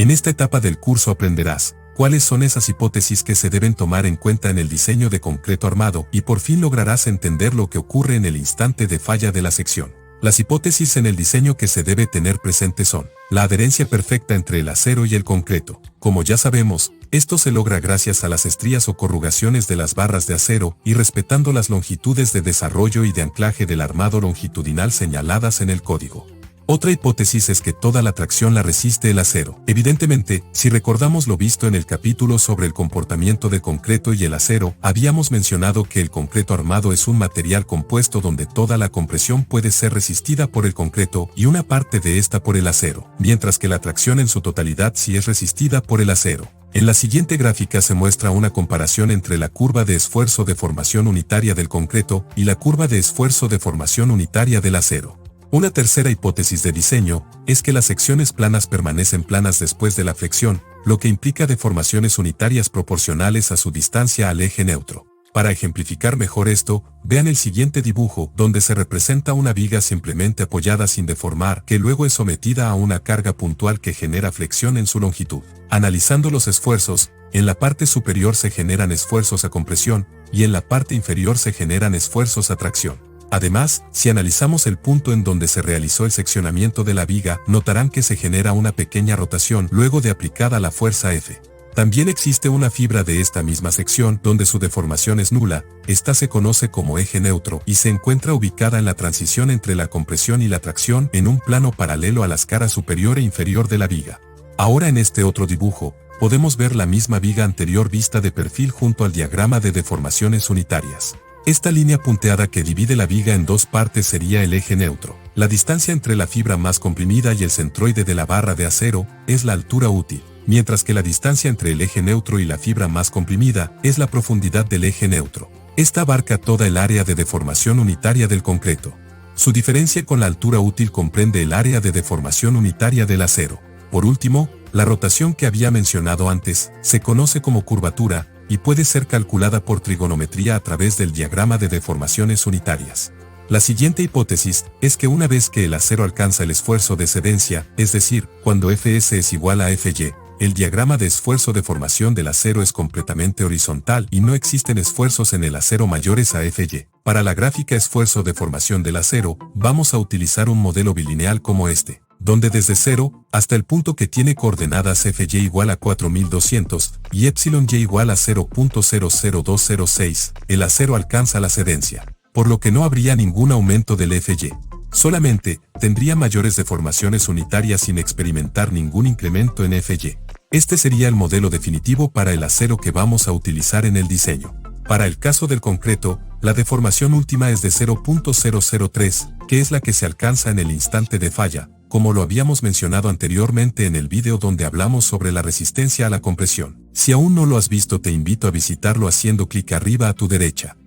En esta etapa del curso aprenderás cuáles son esas hipótesis que se deben tomar en cuenta en el diseño de concreto armado y por fin lograrás entender lo que ocurre en el instante de falla de la sección. Las hipótesis en el diseño que se debe tener presente son la adherencia perfecta entre el acero y el concreto. Como ya sabemos, esto se logra gracias a las estrías o corrugaciones de las barras de acero y respetando las longitudes de desarrollo y de anclaje del armado longitudinal señaladas en el código. Otra hipótesis es que toda la tracción la resiste el acero. Evidentemente, si recordamos lo visto en el capítulo sobre el comportamiento del concreto y el acero, habíamos mencionado que el concreto armado es un material compuesto donde toda la compresión puede ser resistida por el concreto y una parte de esta por el acero, mientras que la tracción en su totalidad sí es resistida por el acero. En la siguiente gráfica se muestra una comparación entre la curva de esfuerzo de formación unitaria del concreto y la curva de esfuerzo de formación unitaria del acero. Una tercera hipótesis de diseño es que las secciones planas permanecen planas después de la flexión, lo que implica deformaciones unitarias proporcionales a su distancia al eje neutro. Para ejemplificar mejor esto, vean el siguiente dibujo, donde se representa una viga simplemente apoyada sin deformar, que luego es sometida a una carga puntual que genera flexión en su longitud. Analizando los esfuerzos, en la parte superior se generan esfuerzos a compresión, y en la parte inferior se generan esfuerzos a tracción. Además, si analizamos el punto en donde se realizó el seccionamiento de la viga, notarán que se genera una pequeña rotación luego de aplicada la fuerza F. También existe una fibra de esta misma sección donde su deformación es nula, esta se conoce como eje neutro y se encuentra ubicada en la transición entre la compresión y la tracción en un plano paralelo a las caras superior e inferior de la viga. Ahora en este otro dibujo, podemos ver la misma viga anterior vista de perfil junto al diagrama de deformaciones unitarias. Esta línea punteada que divide la viga en dos partes sería el eje neutro. La distancia entre la fibra más comprimida y el centroide de la barra de acero es la altura útil, mientras que la distancia entre el eje neutro y la fibra más comprimida es la profundidad del eje neutro. Esta abarca toda el área de deformación unitaria del concreto. Su diferencia con la altura útil comprende el área de deformación unitaria del acero. Por último, la rotación que había mencionado antes se conoce como curvatura, y puede ser calculada por trigonometría a través del diagrama de deformaciones unitarias. La siguiente hipótesis es que una vez que el acero alcanza el esfuerzo de cedencia, es decir, cuando Fs es igual a Fy, el diagrama de esfuerzo de formación del acero es completamente horizontal y no existen esfuerzos en el acero mayores a Fy. Para la gráfica esfuerzo de formación del acero, vamos a utilizar un modelo bilineal como este, donde desde 0 hasta el punto que tiene coordenadas Fy igual a 4200 y Epsilon y igual a 0.00206, el acero alcanza la cedencia, por lo que no habría ningún aumento del Fy. Solamente tendría mayores deformaciones unitarias sin experimentar ningún incremento en Fy. Este sería el modelo definitivo para el acero que vamos a utilizar en el diseño. Para el caso del concreto, la deformación última es de 0.003, que es la que se alcanza en el instante de falla, como lo habíamos mencionado anteriormente en el video donde hablamos sobre la resistencia a la compresión. Si aún no lo has visto, te invito a visitarlo haciendo clic arriba a tu derecha.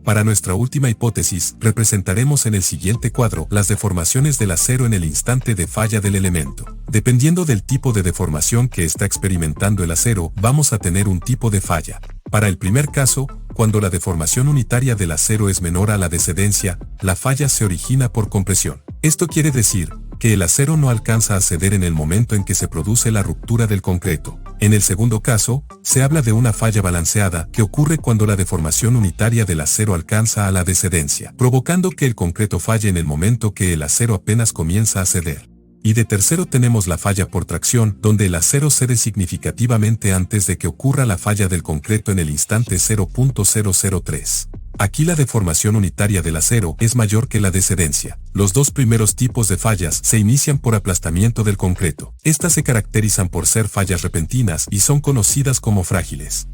Para nuestra última hipótesis, representaremos en el siguiente cuadro las deformaciones del acero en el instante de falla del elemento. Dependiendo del tipo de deformación que está experimentando el acero, vamos a tener un tipo de falla. Para el primer caso, cuando la deformación unitaria del acero es menor a la de cedencia, la falla se origina por compresión. Esto quiere decir que el acero no alcanza a ceder en el momento en que se produce la ruptura del concreto. En el segundo caso, se habla de una falla balanceada que ocurre cuando la deformación unitaria del acero alcanza a la de cedencia, provocando que el concreto falle en el momento que el acero apenas comienza a ceder. Y de tercero tenemos la falla por tracción, donde el acero cede significativamente antes de que ocurra la falla del concreto en el instante 0.003. Aquí la deformación unitaria del acero es mayor que la de cedencia. Los dos primeros tipos de fallas se inician por aplastamiento del concreto. Estas se caracterizan por ser fallas repentinas y son conocidas como frágiles.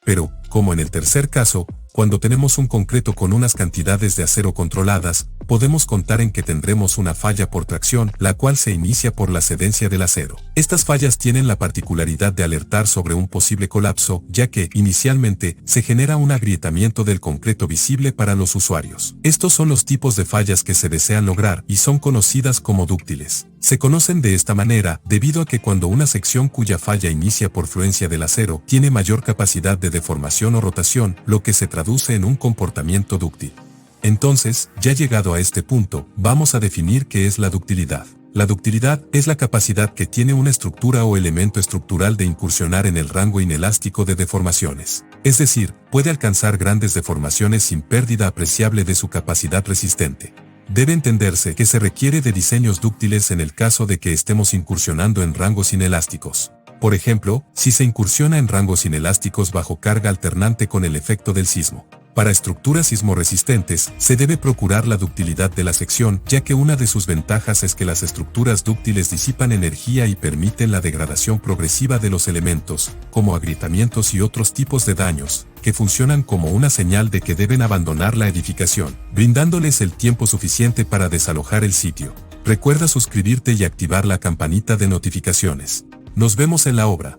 Pero, como en el tercer caso, cuando tenemos un concreto con unas cantidades de acero controladas, podemos contar en que tendremos una falla por tracción, la cual se inicia por la cedencia del acero. Estas fallas tienen la particularidad de alertar sobre un posible colapso, ya que, inicialmente, se genera un agrietamiento del concreto visible para los usuarios. Estos son los tipos de fallas que se desean lograr y son conocidas como dúctiles. Se conocen de esta manera debido a que cuando una sección cuya falla inicia por fluencia del acero tiene mayor capacidad de deformación o rotación, lo que se traduce en un comportamiento dúctil. Entonces, ya llegado a este punto, vamos a definir qué es la ductilidad. La ductilidad es la capacidad que tiene una estructura o elemento estructural de incursionar en el rango inelástico de deformaciones. Es decir, puede alcanzar grandes deformaciones sin pérdida apreciable de su capacidad resistente. Debe entenderse que se requiere de diseños dúctiles en el caso de que estemos incursionando en rangos inelásticos. Por ejemplo, si se incursiona en rangos inelásticos bajo carga alternante con el efecto del sismo. Para estructuras sismoresistentes, se debe procurar la ductilidad de la sección, ya que una de sus ventajas es que las estructuras dúctiles disipan energía y permiten la degradación progresiva de los elementos, como agrietamientos y otros tipos de daños, que funcionan como una señal de que deben abandonar la edificación, brindándoles el tiempo suficiente para desalojar el sitio. Recuerda suscribirte y activar la campanita de notificaciones. Nos vemos en la obra.